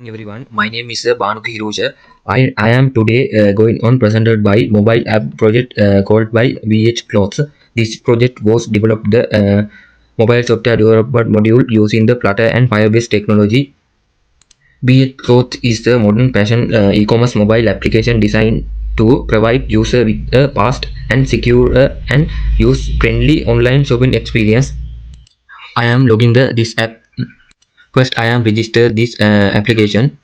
Everyone, my name is Banuki Hiroja. I am today going on presented by mobile app project called by VH Clothes. This project was developed the mobile software development module using the Flutter and Firebase technology. VH Clothes is the modern fashion e-commerce mobile application designed to provide user with a fast and secure and use-friendly online shopping experience. I am logging this app. First, I am register this application.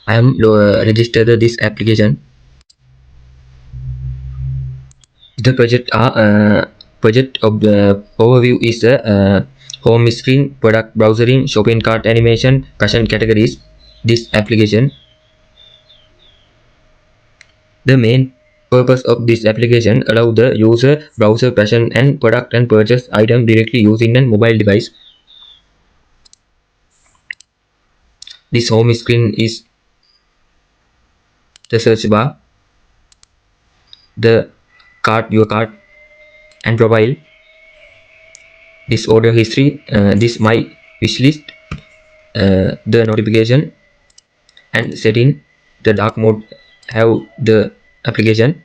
I am registered this application. The project of the overview is the home screen, product browsing, shopping cart animation, fashion categories. This application. The main purpose of this application allow the user browser fashion and product and purchase item directly using a mobile device. This home screen is the search bar, the cart, your cart and profile. This order history, this my wish list, the notification and setting. The dark mode have the application,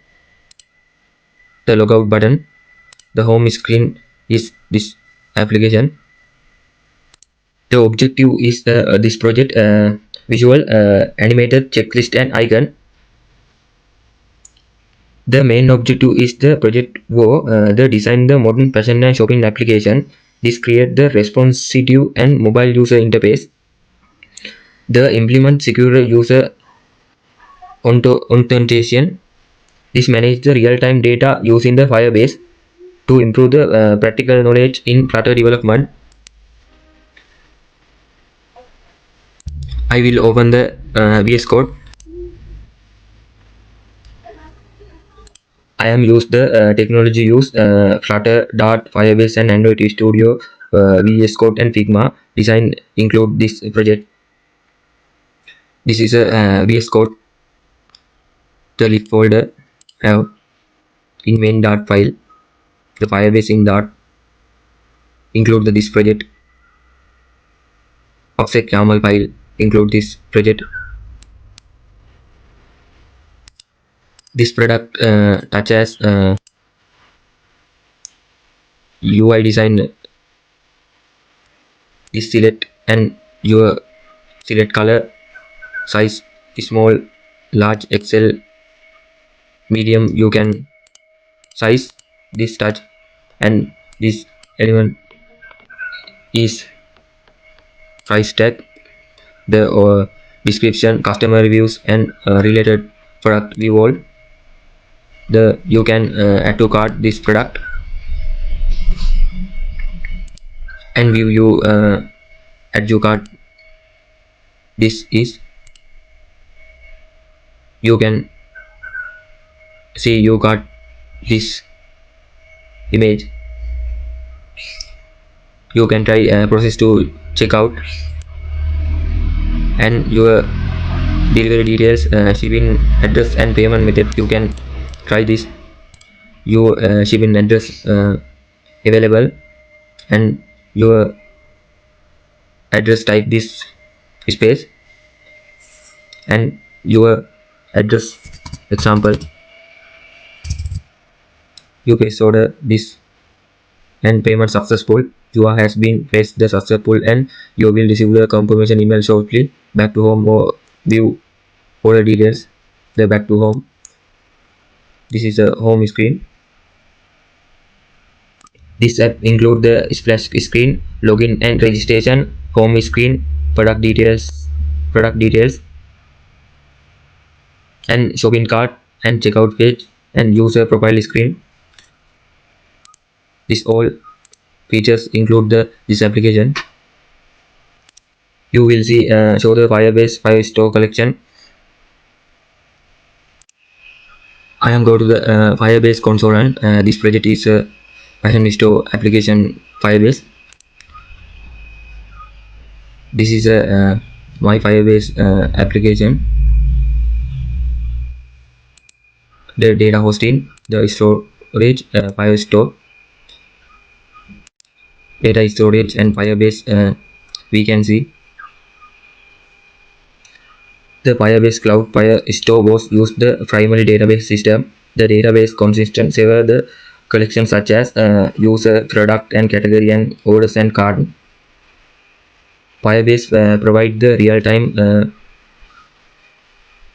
the logout button. The home screen is this application. The objective is this project visual animated checklist and icon. The main objective is the project the design the modern fashion and shopping application. This create the responsive and mobile user interface. The implement secure user authentication. This manage the real-time data using the Firebase to improve the practical knowledge in Flutter development. I will open the VS Code. I am used the technology used Flutter, Dart, Firebase and Android Studio, VS Code and Figma. Design include this project. This is a VS Code. The lib folder have in main Dart file. The Firebase in Dart include this project. Offset YAML file include this project. This product touches UI design. This select and your select color, size, small, large, Excel, medium. You can size this touch and this element is price tag. The description, customer reviews and related product view all. The you can add to cart this product and view you add to cart. This is you can see you got this image. You can try process to check out and your delivery details, shipping address and payment method. You can try this. Your shipping address available and your address type this space and your address example. You place order this and payment successful. You has been placed the successful and you will receive the confirmation email shortly. Back to home or view order details. The back to home. This is a home screen. This app include the splash screen, login and registration, home screen, product details, and shopping cart and checkout page and user profile screen. This all features include this application. You will see show the Firebase Firestore collection. I am go to the Firebase console, and this project is Firestore application Firebase. This is a my Firebase application. The data hosting, the storage, Firestore, data storage, and Firebase. We can see the Firebase Cloud Firestore was used the primary database system. The database consists of several collections such as user, product, and category, and orders and card. Firebase provide the real-time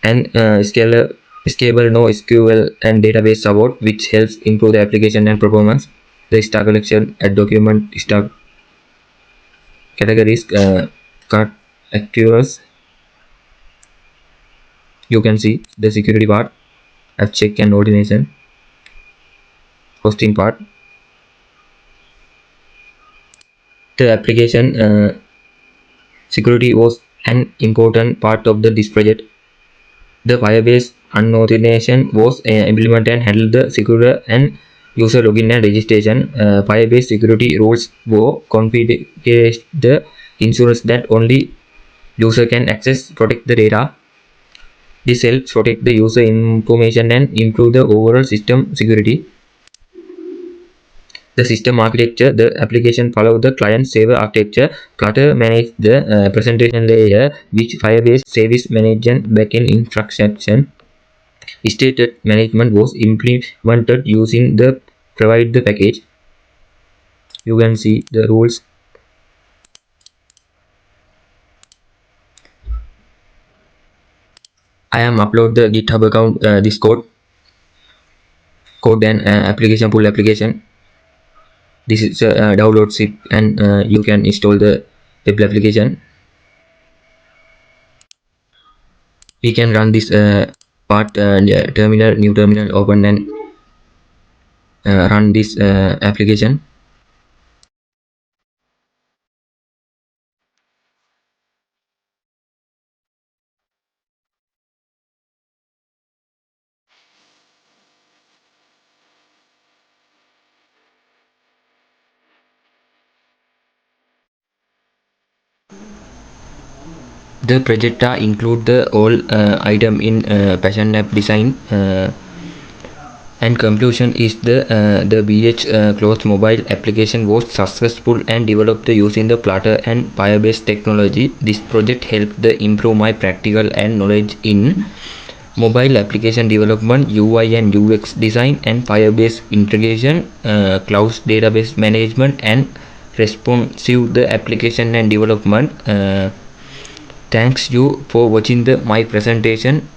and scalable NoSQL and database support, which helps improve the application and performance. The star collection and document star categories, card accuracy. You can see the security part, app check and ordination, hosting part. The application security was an important part of this project. The Firebase Authentication was implemented and handled the secure and user login and registration. Firebase security rules were configured the ensures that only user can access protect the data. This helps protect the user information and improve the overall system security. The system architecture, the application follow the client-server architecture. Flutter manage the presentation layer, which Firebase service management backend infrastructure. Stated management was implemented using the provide the package. You can see the rules. I am upload the GitHub account this code and application full application. This is a download zip, and you can install the web application. We can run this part terminal, new terminal open, and run this application. The project include the all item in passion app design, and conclusion is the BH closed mobile application was successful and developed using the Flutter and Firebase technology. This project helped the improve my practical and knowledge in mobile application development, UI and UX design, and Firebase integration, cloud database management, and responsive the application and development. Thanks you for watching my presentation.